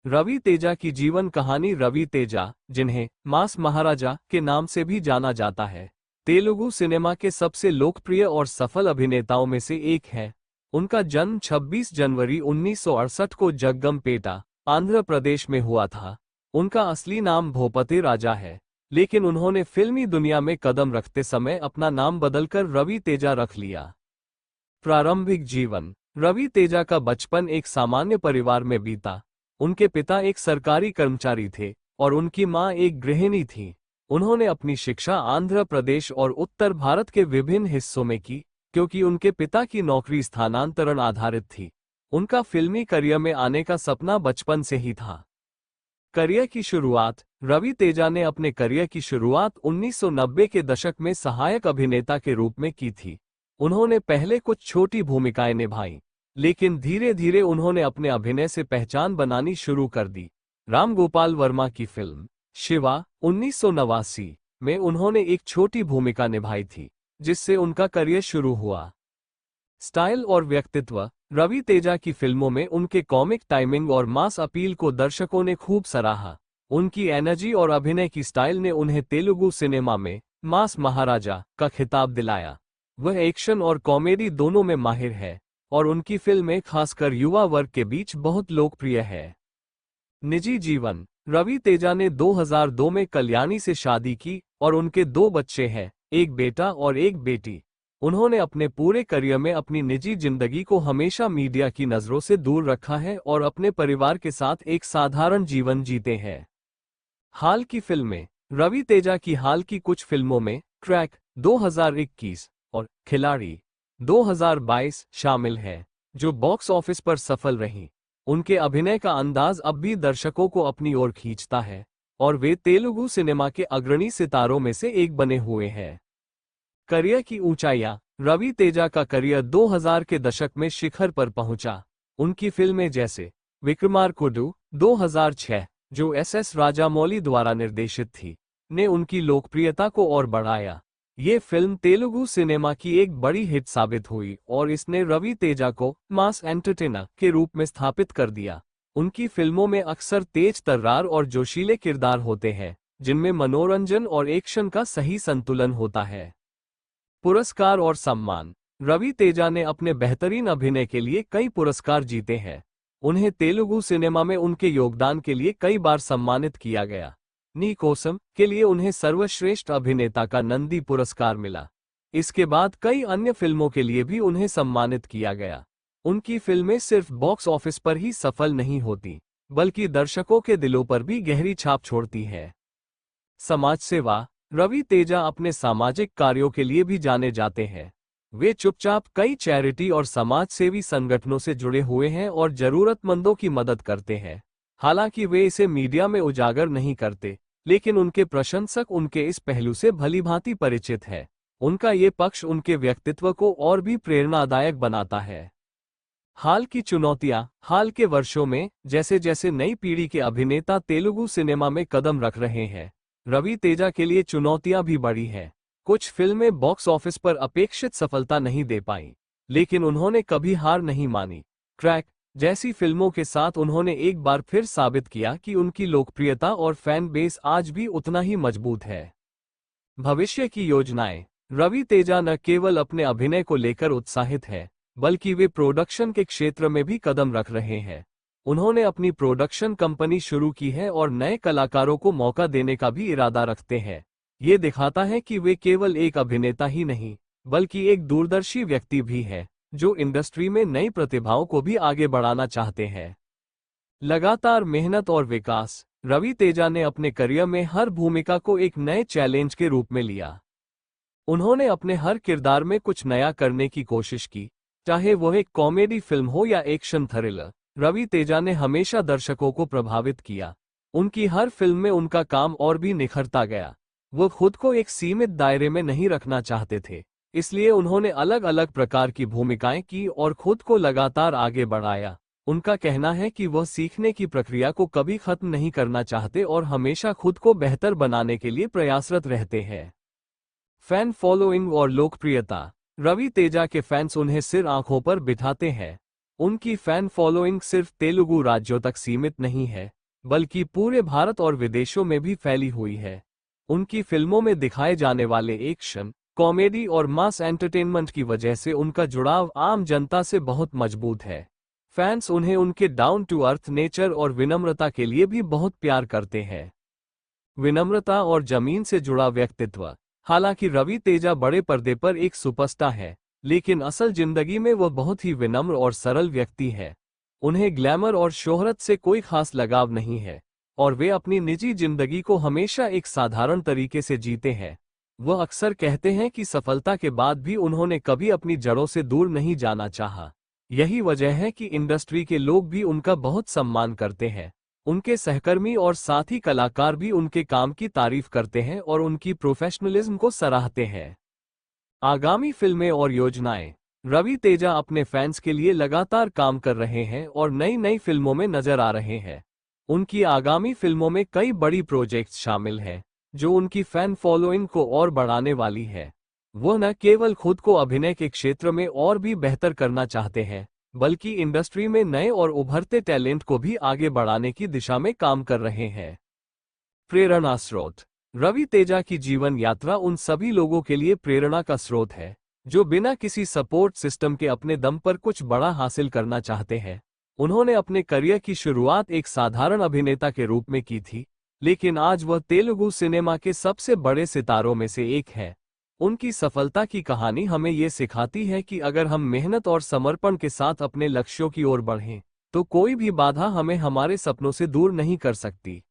रवि तेजा की जीवन कहानी। रवि तेजा, जिन्हें मास महाराजा के नाम से भी जाना जाता है, तेलुगु सिनेमा के सबसे लोकप्रिय और सफल अभिनेताओं में से एक है। उनका जन्म 26 जनवरी 1968 को जग्गमपेटा, आंध्र प्रदेश में हुआ था। उनका असली नाम भूपति राजा है, लेकिन उन्होंने फिल्मी दुनिया में कदम रखते समय अपना नाम बदलकर रवि तेजा रख लिया। प्रारंभिक जीवन। रवि तेजा का बचपन एक सामान्य परिवार में बीता। उनके पिता एक सरकारी कर्मचारी थे और उनकी मां एक गृहिणी थी। उन्होंने अपनी शिक्षा आंध्र प्रदेश और उत्तर भारत के विभिन्न हिस्सों में की, क्योंकि उनके पिता की नौकरी स्थानांतरण आधारित थी। उनका फिल्मी करियर में आने का सपना बचपन से ही था। करियर की शुरुआत। रवि तेजा ने अपने करियर की शुरुआत 1990 के दशक में सहायक अभिनेता के रूप में की थी। उन्होंने पहले कुछ छोटी भूमिकाएं निभाईं, लेकिन धीरे धीरे उन्होंने अपने अभिनय से पहचान बनानी शुरू कर दी। राम गोपाल वर्मा की फिल्म शिवा 1989 में उन्होंने एक छोटी भूमिका निभाई थी, जिससे उनका करियर शुरू हुआ। स्टाइल और व्यक्तित्व। रवि तेजा की फिल्मों में उनके कॉमिक टाइमिंग और मास अपील को दर्शकों ने खूब सराहा। उनकी एनर्जी और अभिनय की स्टाइल ने उन्हें तेलुगु सिनेमा में मास महाराजा का खिताब दिलाया। वह एक्शन और कॉमेडी दोनों में माहिर है और उनकी फिल्में खासकर युवा वर्ग के बीच बहुत लोकप्रिय है। निजी जीवन। रवि तेजा ने 2002 में कल्याणी से शादी की और उनके 2 बच्चे हैं, एक बेटा और एक बेटी। उन्होंने अपने पूरे करियर में अपनी निजी जिंदगी को हमेशा मीडिया की नजरों से दूर रखा है और अपने परिवार के साथ एक साधारण जीवन जीते हैं। हाल की फिल्में। रवि तेजा की हाल की कुछ फिल्मों में क्रैक 2021 और खिलाड़ी 2022 शामिल है, जो बॉक्स ऑफिस पर सफल रहीं। उनके अभिनय का अंदाज अब भी दर्शकों को अपनी ओर खींचता है और वे तेलुगु सिनेमा के अग्रणी सितारों में से एक बने हुए हैं। करियर की ऊंचाइयां। रवि तेजा का करियर 2000 के दशक में शिखर पर पहुंचा। उनकी फिल्में जैसे विक्रमार्कुडु 2006, जो एस राजामौली द्वारा निर्देशित थी, ने उनकी लोकप्रियता को और बढ़ाया। ये फिल्म तेलुगु सिनेमा की एक बड़ी हिट साबित हुई और इसने रवि तेजा को मास एंटरटेनर के रूप में स्थापित कर दिया। उनकी फिल्मों में अक्सर तेज तर्रार और जोशीले किरदार होते हैं, जिनमें मनोरंजन और एक्शन का सही संतुलन होता है। पुरस्कार और सम्मान। रवि तेजा ने अपने बेहतरीन अभिनय के लिए कई पुरस्कार जीते हैं। उन्हें तेलुगु सिनेमा में उनके योगदान के लिए कई बार सम्मानित किया गया। नी कोसम के लिए उन्हें सर्वश्रेष्ठ अभिनेता का नंदी पुरस्कार मिला। इसके बाद कई अन्य फिल्मों के लिए भी उन्हें सम्मानित किया गया। उनकी फिल्में सिर्फ बॉक्स ऑफिस पर ही सफल नहीं होती, बल्कि दर्शकों के दिलों पर भी गहरी छाप छोड़ती है। समाज सेवा। रवि तेजा अपने सामाजिक कार्यों के लिए भी जाने जाते हैं। वे चुपचाप कई चैरिटी और समाज सेवी संगठनों से जुड़े हुए हैं और जरूरतमंदों की मदद करते हैं। हालांकि वे इसे मीडिया में उजागर नहीं करते, लेकिन उनके प्रशंसक उनके इस पहलू से भलीभांति परिचित है। उनका ये पक्ष उनके व्यक्तित्व को और भी प्रेरणादायक बनाता है। हाल की चुनौतियां। हाल के वर्षों में जैसे जैसे नई पीढ़ी के अभिनेता तेलुगु सिनेमा में कदम रख रहे हैं, रवि तेजा के लिए चुनौतियां भी बढ़ी हैं। कुछ फिल्में बॉक्स ऑफिस पर अपेक्षित सफलता नहीं दे पाईं, लेकिन उन्होंने कभी हार नहीं मानी। क्रैक जैसी फिल्मों के साथ उन्होंने एक बार फिर साबित किया कि उनकी लोकप्रियता और फैन बेस आज भी उतना ही मजबूत है। भविष्य की योजनाएं। रवि तेजा न केवल अपने अभिनय को लेकर उत्साहित है, बल्कि वे प्रोडक्शन के क्षेत्र में भी कदम रख रहे हैं। उन्होंने अपनी प्रोडक्शन कंपनी शुरू की है और नए कलाकारों को मौका देने का भी इरादा रखते हैं। ये दिखाता है कि वे केवल एक अभिनेता ही नहीं, बल्कि एक दूरदर्शी व्यक्ति भी है, जो इंडस्ट्री में नई प्रतिभाओं को भी आगे बढ़ाना चाहते हैं। लगातार मेहनत और विकास। रवि तेजा ने अपने करियर में हर भूमिका को एक नए चैलेंज के रूप में लिया। उन्होंने अपने हर किरदार में कुछ नया करने की कोशिश की, चाहे वह एक कॉमेडी फिल्म हो या एक्शन थ्रिलर। रवि तेजा ने हमेशा दर्शकों को प्रभावित किया। उनकी हर फिल्म में उनका काम और भी निखरता गया। वो खुद को एक सीमित दायरे में नहीं रखना चाहते थे, इसलिए उन्होंने अलग अलग प्रकार की भूमिकाएं की और खुद को लगातार आगे बढ़ाया। उनका कहना है कि वह सीखने की प्रक्रिया को कभी खत्म नहीं करना चाहते और हमेशा खुद को बेहतर बनाने के लिए प्रयासरत रहते हैं। फैन फॉलोइंग और लोकप्रियता। रवि तेजा के फैंस उन्हें सिर आंखों पर बिठाते हैं। उनकी फैन फॉलोइंग सिर्फ तेलुगु राज्यों तक सीमित नहीं है, बल्कि पूरे भारत और विदेशों में भी फैली हुई है। उनकी फिल्मों में दिखाए जाने वाले एक्शन, कॉमेडी और मास एंटरटेनमेंट की वजह से उनका जुड़ाव आम जनता से बहुत मजबूत है। फैंस उन्हें उनके डाउन टू अर्थ नेचर और विनम्रता के लिए भी बहुत प्यार करते हैं। विनम्रता और जमीन से जुड़ा व्यक्तित्व। हालांकि रवि तेजा बड़े पर्दे पर एक सुपरस्टार है, लेकिन असल जिंदगी में वह बहुत ही विनम्र और सरल व्यक्ति है। उन्हें ग्लैमर और शोहरत से कोई खास लगाव नहीं है और वे अपनी निजी जिंदगी को हमेशा एक साधारण तरीके से जीते हैं। वह अक्सर कहते हैं कि सफलता के बाद भी उन्होंने कभी अपनी जड़ों से दूर नहीं जाना चाहा। यही वजह है कि इंडस्ट्री के लोग भी उनका बहुत सम्मान करते हैं। उनके सहकर्मी और साथी कलाकार भी उनके काम की तारीफ करते हैं और उनकी प्रोफेशनलिज्म को सराहते हैं। आगामी फिल्में और योजनाएं। रवि तेजा अपने फैंस के लिए लगातार काम कर रहे हैं और नई नई फिल्मों में नजर आ रहे हैं। उनकी आगामी फिल्मों में कई बड़ी प्रोजेक्ट्स शामिल हैं, जो उनकी फैन फॉलोइंग को और बढ़ाने वाली है। वो न केवल खुद को अभिनय के क्षेत्र में और भी बेहतर करना चाहते हैं, बल्कि इंडस्ट्री में नए और उभरते टैलेंट को भी आगे बढ़ाने की दिशा में काम कर रहे हैं। प्रेरणा स्रोत। रवि तेजा की जीवन यात्रा उन सभी लोगों के लिए प्रेरणा का स्रोत है, जो बिना किसी सपोर्ट सिस्टम के अपने दम पर कुछ बड़ा हासिल करना चाहते हैं। उन्होंने अपने करियर की शुरुआत एक साधारण अभिनेता के रूप में की थी, लेकिन आज वह तेलुगु सिनेमा के सबसे बड़े सितारों में से एक है। उनकी सफलता की कहानी हमें ये सिखाती है कि अगर हम मेहनत और समर्पण के साथ अपने लक्ष्यों की ओर बढ़ें, तो कोई भी बाधा हमें हमारे सपनों से दूर नहीं कर सकती।